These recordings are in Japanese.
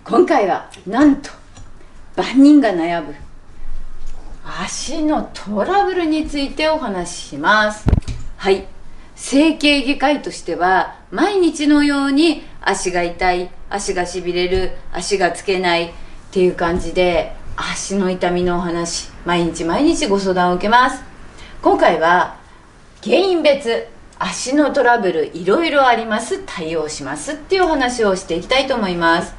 今回はなんと万人が悩む足のトラブルについてお話しします。はい、整形外科医としては毎日のように足が痛い、足がしびれる、足がつけないっていう感じで足の痛みのお話、毎日ご相談を受けます。今回は原因別足のトラブルいろいろあります、対応しますっていうお話をしていきたいと思います。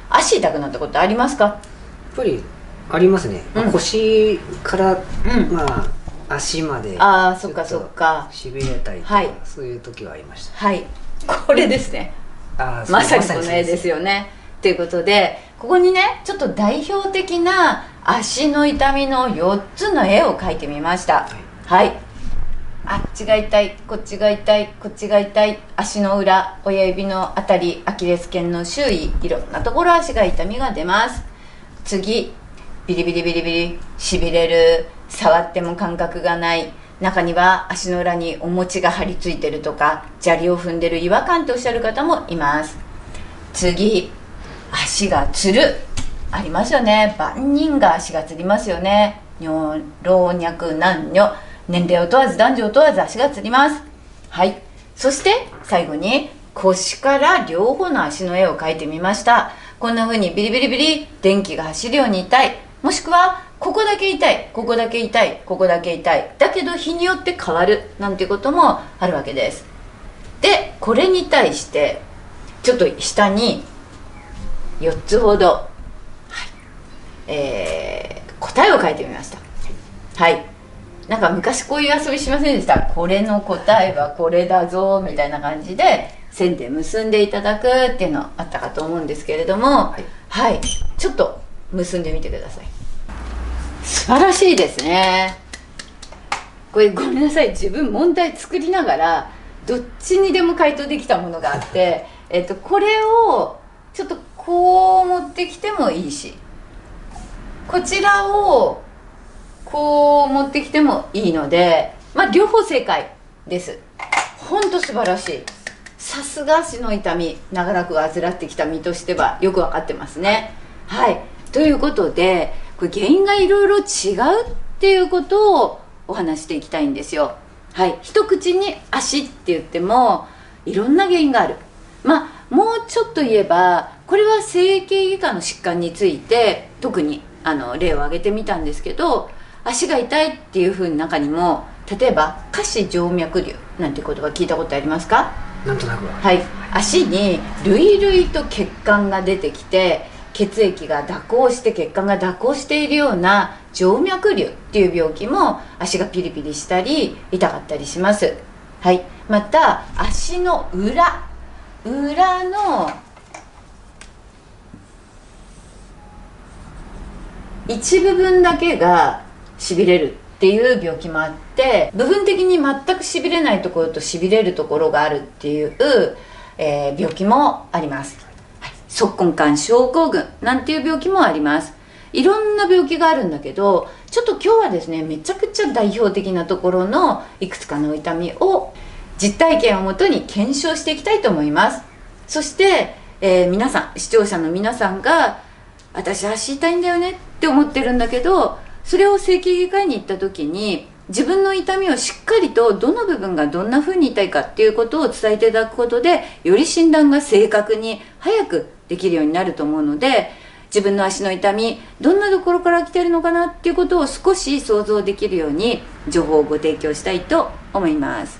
足痛くなったことありますか？やっぱりありますね、腰から、足までそっかそっか、しびれたりとか、はい、そういう時はありました。はい、これですね。まさにこの絵ですよね。ということでここにね、ちょっと代表的な足の痛みの4つの絵を描いてみました。はい、あっちが痛い、こっちが痛い、こっちが痛い、足の裏、親指のあたり、アキレス腱の周囲、いろんなところ足が痛みが出ます。次、ビリビリビリビリ、しびれる、触っても感覚がない、中には足の裏にお餅が張り付いてるとか、砂利を踏んでる違和感とおっしゃる方もいます。次、足がつる、ありますよね。万人が足がつりますよね。老若男女、年齢を問わず男女を問わず足がつります。はい、そして最後に腰から両方の足の絵を描いてみました。こんな風にビリビリビリ、電気が走るように痛い、もしくはここだけ痛い、ここだけ痛い、ここだけ痛い、だけど日によって変わるなんていうこともあるわけです。でこれに対してちょっと下に4つほど、答えを書いてみました。はい、なんか昔こういう遊びしませんでした？これの答えはこれだぞみたいな感じで線で結んでいただくっていうのあったかと思うんですけれども、はい、ちょっと結んでみてください。素晴らしいですね。これごめんなさい、自分問題作りながらどっちにでも回答できたものがあってこれをちょっとこう持ってきてもいいし、こちらをこう持ってきてもいいので、両方正解です。ほんと素晴らしい。さすが足の痛み長らく患ってきた身としてはよく分かってますね。はい、ということでこれ原因がいろいろ違うっていうことをお話していきたいんですよ。はい、一口に足って言ってもいろんな原因がある。もうちょっと言えばこれは整形外科の疾患について特に例を挙げてみたんですけど、足が痛いっていう風の中にも例えば下肢静脈瘤なんて言葉聞いたことありますか？なんとなくは。はい、足に類々と血管が出てきて血液が蛇行して血管が蛇行しているような静脈瘤っていう病気も足がピリピリしたり痛かったりします。はい、また足の裏の一部分だけがしびれるっていう病気もあって、部分的に全くしびれないところとしびれるところがあるっていう、病気もあります。足根管症候群なんていう病気もあります。いろんな病気があるんだけど、ちょっと今日はですね、めちゃくちゃ代表的なところのいくつかの痛みを実体験をもとに検証していきたいと思います。そして、皆さん、視聴者の皆さんが私足痛いんだよねって思ってるんだけど、それを整形外科医に行った時に自分の痛みをしっかりとどの部分がどんな風に痛いかっていうことを伝えていただくことで、より診断が正確に早くできるようになると思うので、自分の足の痛みどんなところから来てるのかなっていうことを少し想像できるように情報をご提供したいと思います。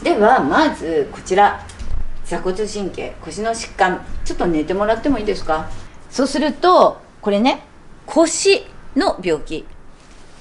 ではまずこちら、坐骨神経、腰の疾患、ちょっと寝てもらってもいいですか？そうするとこれね、腰の病気、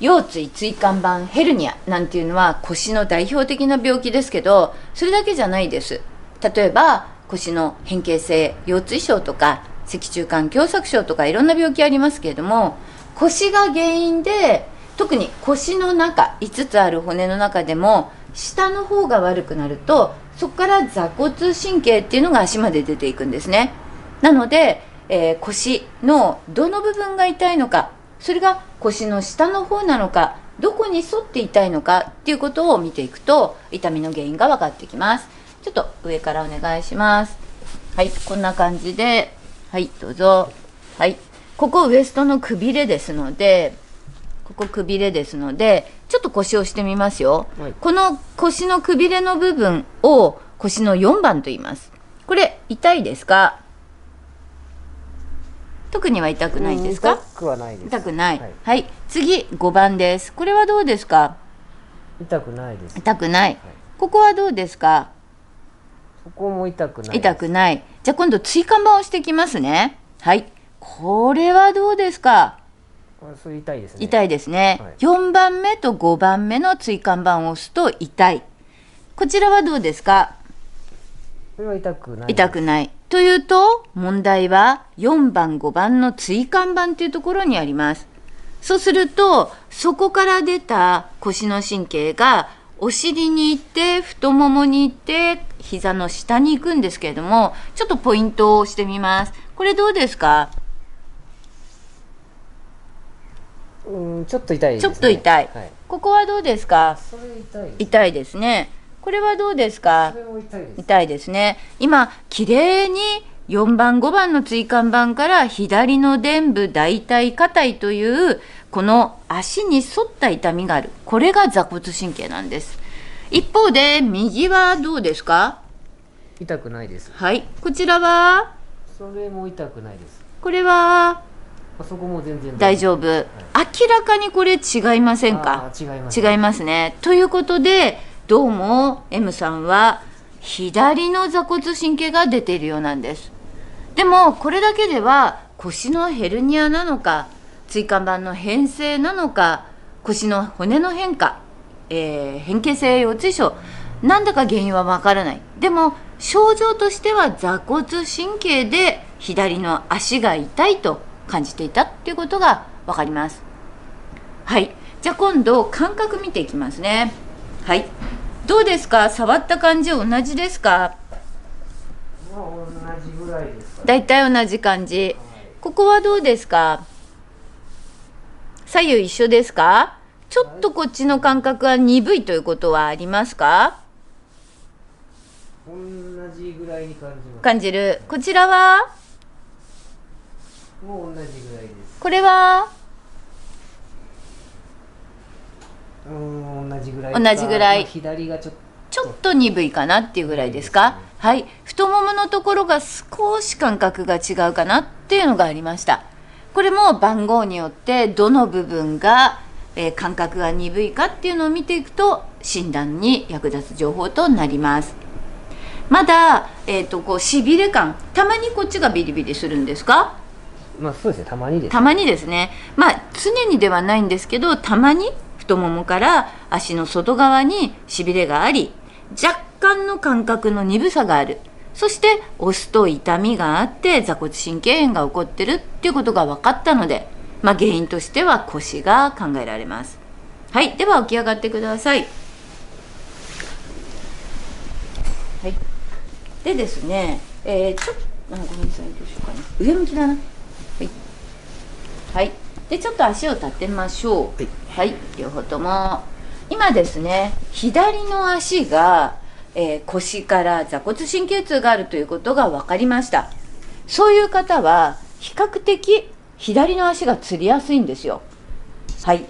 腰椎椎間板ヘルニアなんていうのは腰の代表的な病気ですけど、それだけじゃないです。例えば腰の変形性腰椎症とか脊柱管狭窄症とかいろんな病気ありますけれども、腰が原因で特に腰の中5つある骨の中でも下の方が悪くなると、そこから坐骨神経っていうのが足まで出ていくんですね。なので、腰のどの部分が痛いのか、それが腰の下の方なのか、どこに沿って痛いのかっていうことを見ていくと痛みの原因が分かってきます。ちょっと上からお願いします。はい、こんな感じで、はい、どうぞ。はい、ここウエストのくびれですので、ここくびれですので、ちょっと腰をしてみますよ、はい、この腰のくびれの部分を腰の4番と言います。これ痛いですか？特には痛くないですか？痛くはないです。痛くない。はい、はい、次5番です。これはどうですか？痛くないです。痛くない。はい、ここはどうですか？ここも痛くないです。痛くない。じゃあ今度椎間板をしていきますね。はい。これはどうですか？それ痛いですね。痛いですね。はい、4番目と5番目の椎間板を押すと痛い。こちらはどうですか？これは痛くない。痛くない。というと、問題は4番、5番の椎間板というところにあります。そうすると、そこから出た腰の神経がお尻に行って、太ももに行って、膝の下に行くんですけれども、ちょっとポイントを押してみます。これどうですか？ちょっと痛いですね。ちょっと痛い。はい、ここはどうですか？それ痛いです。痛いですね。これはどうですか？それも痛いです。痛いですね。今きれいに4番5番の椎間板から左の臀部大腿下帯というこの足に沿った痛みがある。これが座骨神経なんです。一方で右はどうですか？痛くないです。はい。こちらは？それも痛くないです。これは？そこも全然大丈夫。はい、明らかにこれ違いませんか？違いますね。違いますね。ということでどうも M さんは左の座骨神経が出ているようなんです。でもこれだけでは腰のヘルニアなのか、椎間板の変性なのか、腰の骨の変化、変形性腰椎症、なんだか原因はわからない。でも症状としては座骨神経で左の足が痛いと感じていたっていうことがわかります。はい。じゃあ今度感覚見ていきますね。はい。どうですか？触った感じ同じですか？同じぐらいですかね。だいたい同じ感じ。ここはどうですか？左右一緒ですか？ちょっとこっちの感覚は鈍いということはありますか？同じぐらいに感じます。感じる。こちらは？もう同じぐらいです。これは？同じぐらい。同じぐらい。左がちょっと鈍いかなっていうぐらいですか？はい。太もものところが少し感覚が違うかなっていうのがありました。これも番号によってどの部分が、感覚が鈍いかっていうのを見ていくと診断に役立つ情報となります。まだ、こうしびれ感、たまにこっちがビリビリするんですか？そうですね、たまにです。たまにですね。常にではないんですけど、たまに太ももから足の外側にしびれがあり、若干の感覚の鈍さがある。そして押すと痛みがあって座骨神経炎が起こってるっていうことが分かったので、原因としては腰が考えられます。はい。では起き上がってください。はい。でですね、ごめんなさい、どうしようかな。上向きだな。はい。はい。で、ちょっと足を立てましょう。はい。両方とも。今ですね、左の足が、腰から座骨神経痛があるということが分かりました。そういう方は比較的左の足がつりやすいんですよ。はい。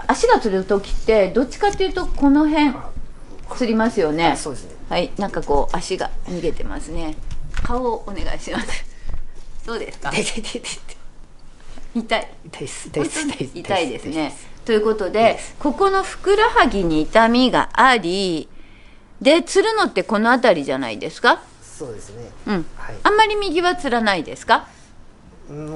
足がつるときってどっちかっていうとこの辺つりますよね。そうですね。はい。なんかこう足が逃げてますね。顔をお願いします。どうですか？痛いですね。ということで、ここのふくらはぎに痛みがあり、でつるのってこの辺りじゃないですか？そうですね。はい、あんまり右はつらないですか？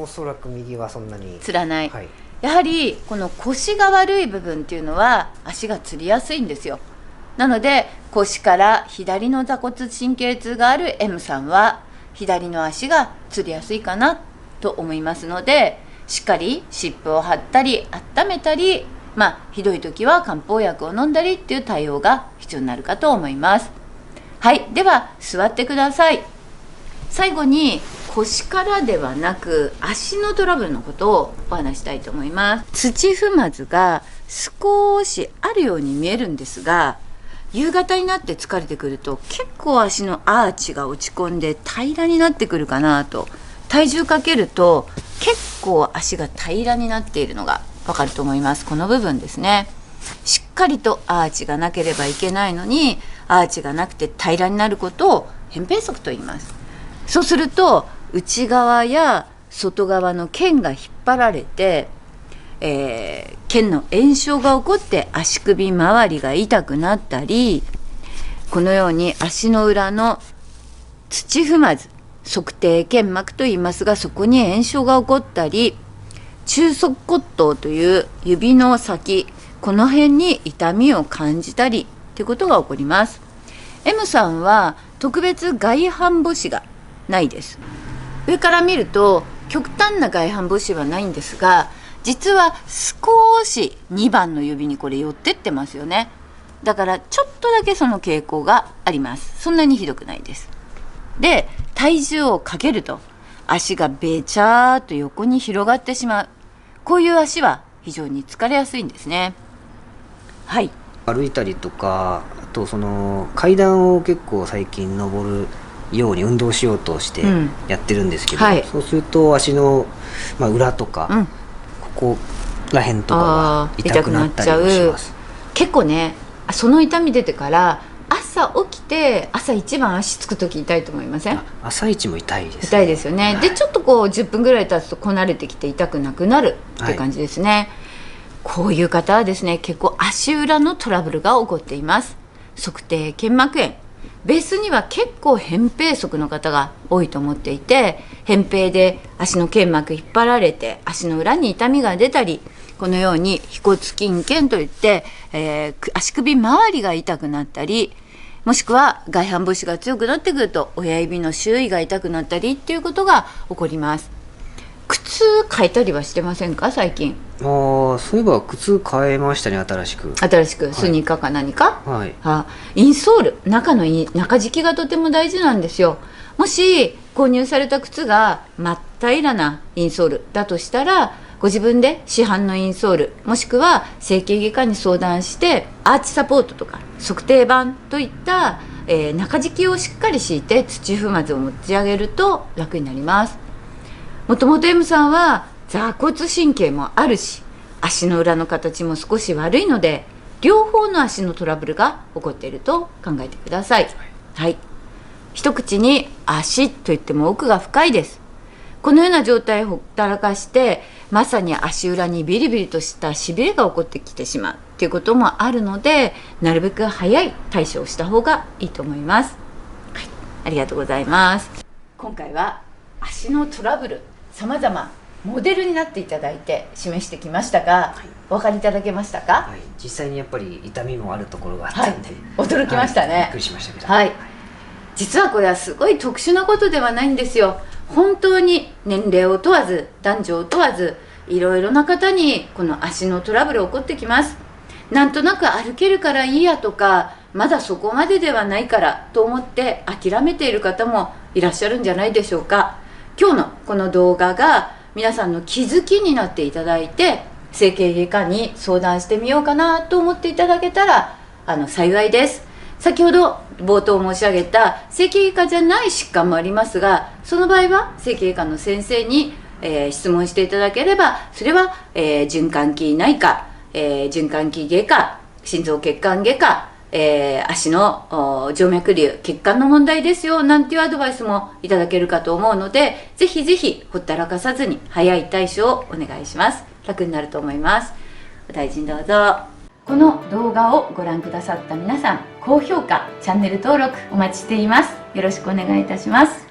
おそらく右はそんなにつらない、はい、やはりこの腰が悪い部分っていうのは足がつりやすいんですよ。なので腰から左の座骨神経痛がある M さんは左の足がつりやすいかなと思いますので、しっかり湿布を貼ったり温めたり、ひどい時は漢方薬を飲んだりっていう対応が必要になるかと思います。はい。では座ってください。最後に腰からではなく足のトラブルのことをお話したいと思います。土踏まずが少しあるように見えるんですが、夕方になって疲れてくると結構足のアーチが落ち込んで平らになってくるかなと。体重かけると結構足が平らになっているのがわかると思います。この部分ですね。しっかりとアーチがなければいけないのに、アーチがなくて平らになることを扁平足と言います。そうすると内側や外側の腱が引っ張られて、腱の炎症が起こって足首周りが痛くなったり、このように足の裏の土踏まず、足底腱膜と言いますが、そこに炎症が起こったり、中足骨頭という指の先、この辺に痛みを感じたりということが起こります。 M さんは特別外反母趾がないです。上から見ると極端な外反母趾はないんですが、実は少し2番の指にこれ寄ってってますよね。だからちょっとだけその傾向があります。そんなにひどくないです。で、体重をかけると足がべちゃーっと横に広がってしまう。こういう足は非常に疲れやすいんですね。はい。歩いたりとか、あとその階段を結構最近登るように運動しようとしてやってるんですけど、はい、そうすると足の、裏とか、ここら辺とかが痛くなったりもします。結構ね、その痛み出てから朝起きて朝一番足つく時痛いと思いません？朝一も痛いです、ね、痛いですよね、はい、でちょっとこう10分ぐらい経つとこなれてきて痛くなくなるっていう感じですね、はい、こういう方はですね、結構足裏のトラブルが起こっています。足底腱膜炎、ベースには結構扁平足の方が多いと思っていて、扁平で足の腱膜引っ張られて足の裏に痛みが出たり、このように腓骨筋腱といって、足首周りが痛くなったり、もしくは外反母趾が強くなってくると親指の周囲が痛くなったりっていうことが起こります。靴変えたりはしてませんか最近？そういえば靴変えましたね。新しくスニーカーか何か、はい、インソール、中敷きがとても大事なんですよ。もし購入された靴が真っ平らなインソールだとしたら、ご自分で市販のインソール、もしくは整形外科に相談してアーチサポートとか測定板といった、中敷きをしっかり敷いて土踏まずを持ち上げると楽になります。もともと M さんは坐骨神経もあるし、足の裏の形も少し悪いので、両方の足のトラブルが起こっていると考えてください。はい、一口に足といっても奥が深いです。このような状態をほったらかして、まさに足裏にビリビリとしたしびれが起こってきてしまうということもあるので、なるべく早い対処をした方がいいと思います。はい、ありがとうございます。今回は足のトラブル、さまざまモデルになっていただいて示してきましたが、お分かりいただけましたか？はい、実際にやっぱり痛みもあるところがあったんで、驚きましたね。びっくりしましたけど、実はこれはすごい特殊なことではないんですよ。本当に年齢を問わず男女を問わず、いろいろな方にこの足のトラブル起こってきます。なんとなく歩けるからいいやとか、まだそこまでではないからと思って諦めている方もいらっしゃるんじゃないでしょうか。今日のこの動画が皆さんの気づきになっていただいて、整形外科に相談してみようかなと思っていただけたら幸いです。先ほど冒頭申し上げた整形外科じゃない疾患もありますが、その場合は整形外科の先生に、質問していただければ、それは、循環器内科、循環器外科、心臓血管外科、足の静脈瘤、血管の問題ですよなんていうアドバイスもいただけるかと思うので、ぜひぜひほったらかさずに早い対処をお願いします。楽になると思います。お大事にどうぞ。この動画をご覧くださった皆さん、高評価、チャンネル登録お待ちしています。よろしくお願いいたします。